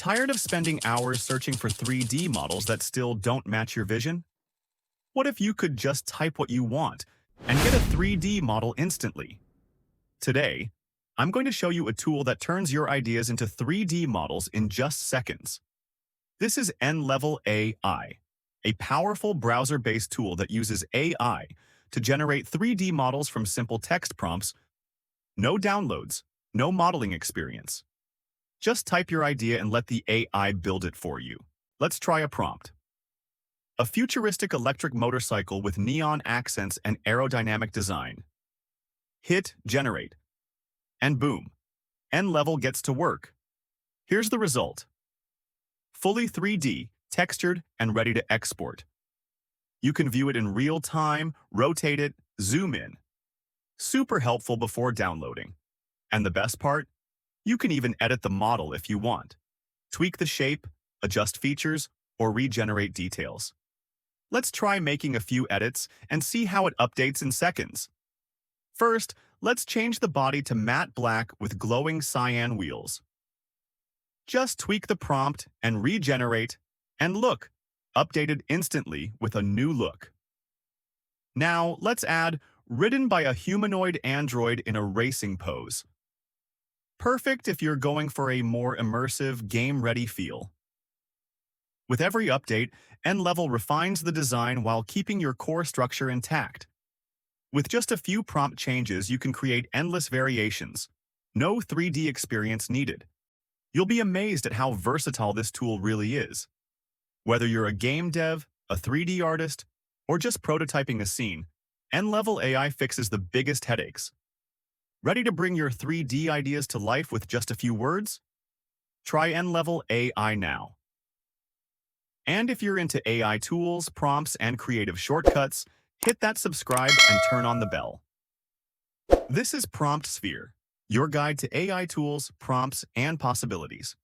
Tired of spending hours searching for 3D models that still don't match your vision? What if you could just type what you want and get a 3D model instantly? Today, I'm going to show you a tool that turns your ideas into 3D models in just seconds. This is Nlevel AI, a powerful browser-based tool that uses AI to generate 3D models from simple text prompts. No downloads, no modeling experience. Just type your idea and let the AI build it for you. Let's try a prompt. A futuristic electric motorcycle with neon accents and aerodynamic design. Hit Generate. And boom, Nlevel gets to work. Here's the result. Fully 3D, textured, and ready to export. You can view it in real time, rotate it, zoom in. Super helpful before downloading. And the best part? You can even edit the model if you want. Tweak the shape, adjust features, or regenerate details. Let's try making a few edits and see how it updates in seconds. First, let's change the body to matte black with glowing cyan wheels. Just tweak the prompt and regenerate, and look, updated instantly with a new look. Now, let's add ridden by a humanoid android in a racing pose. Perfect if you're going for a more immersive, game-ready feel. With every update, Nlevel refines the design while keeping your core structure intact. With just a few prompt changes, you can create endless variations. No 3D experience needed. You'll be amazed at how versatile this tool really is. Whether you're a game dev, a 3D artist, or just prototyping a scene, Nlevel AI fixes the biggest headaches. Ready to bring your 3D ideas to life with just a few words? Try Nlevel AI now. And if you're into AI tools, prompts, and creative shortcuts, hit that subscribe and turn on the bell. This is Prompt Sphere, your guide to AI tools, prompts, and possibilities.